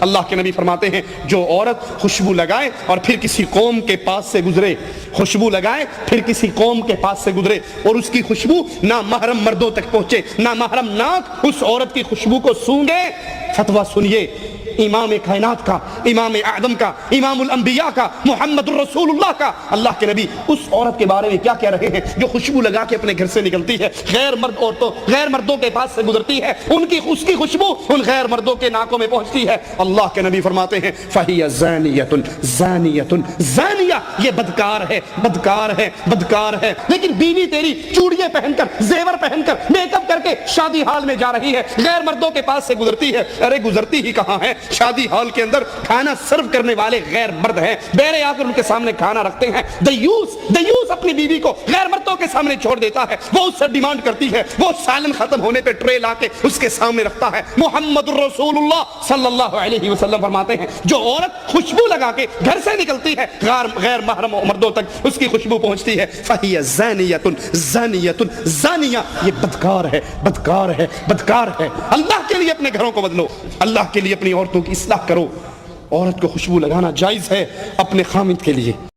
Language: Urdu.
اللہ کے نبی فرماتے ہیں جو عورت خوشبو لگائے اور پھر کسی قوم کے پاس سے گزرے، خوشبو لگائے پھر کسی قوم کے پاس سے گزرے اور اس کی خوشبو نہ محرم مردوں تک پہنچے، نہ محرم ناک اس عورت کی خوشبو کو سونگے، فتویٰ سنیے امام کائنات کا، امام اعظم کا، امام الانبیاء کا، محمد الرسول اللہ کا، اللہ کے نبی اس عورت کے بارے میں کیا کہہ رہے ہیں جو خوشبو لگا کے اپنے گھر سے نکلتی ہے، غیر مرد عورتوں، غیر مردوں کے پاس سے گزرتی ہے، اس کی خوشبو ان غیر مردوں کے ناکوں میں پہنچتی ہے، اللہ کے نبی فرماتے ہیں فَهِيَ زَانِيَةٌ زَانِيَةٌ زانیہ، یہ بدکار ہے، بدکار ہے، بدکار ہے۔ لیکن بیوی تیری چوڑیاں پہن کر، زیور پہن کر، میک اپ کر کے شادی حال میں جا رہی ہے، غیر مردوں کے پاس سے گزرتی ہے، ارے گزرتی ہی کہاں ہے، شادی ہال کے اندر کھانا سرو کرنے والے غیر مرد ہیں، بیرے آ کر ان کے سامنے کھانا رکھتے ہیں، دیوس اپنی بیوی کو غیر مردوں کے سامنے چھوڑ دیتا ہے، وہ اس سے ڈیمانڈ کرتی ہے، وہ سالن ختم ہونے پہ ٹرے لا کے اس کے سامنے رکھتا ہے۔ محمد الرسول اللہ صلی اللہ علیہ وسلم فرماتے ہیں جو عورت خوشبو لگا کے گھر سے نکلتی ہے غیر محرم مردوں تک اس کی خوشبو پہنچتی ہے، فَهِيَ زَانِيَةٌ زَانِيَةٌ زانیہ، یہ بدکار ہے، بدکار ہے، بدکار ہے۔ اللہ کے لیے اپنے گھروں کو بدلو، اللہ کے لیے اپنی عورتوں کی اصلاح کرو۔ عورت کو خوشبو لگانا جائز ہے اپنے خامد کے لیے۔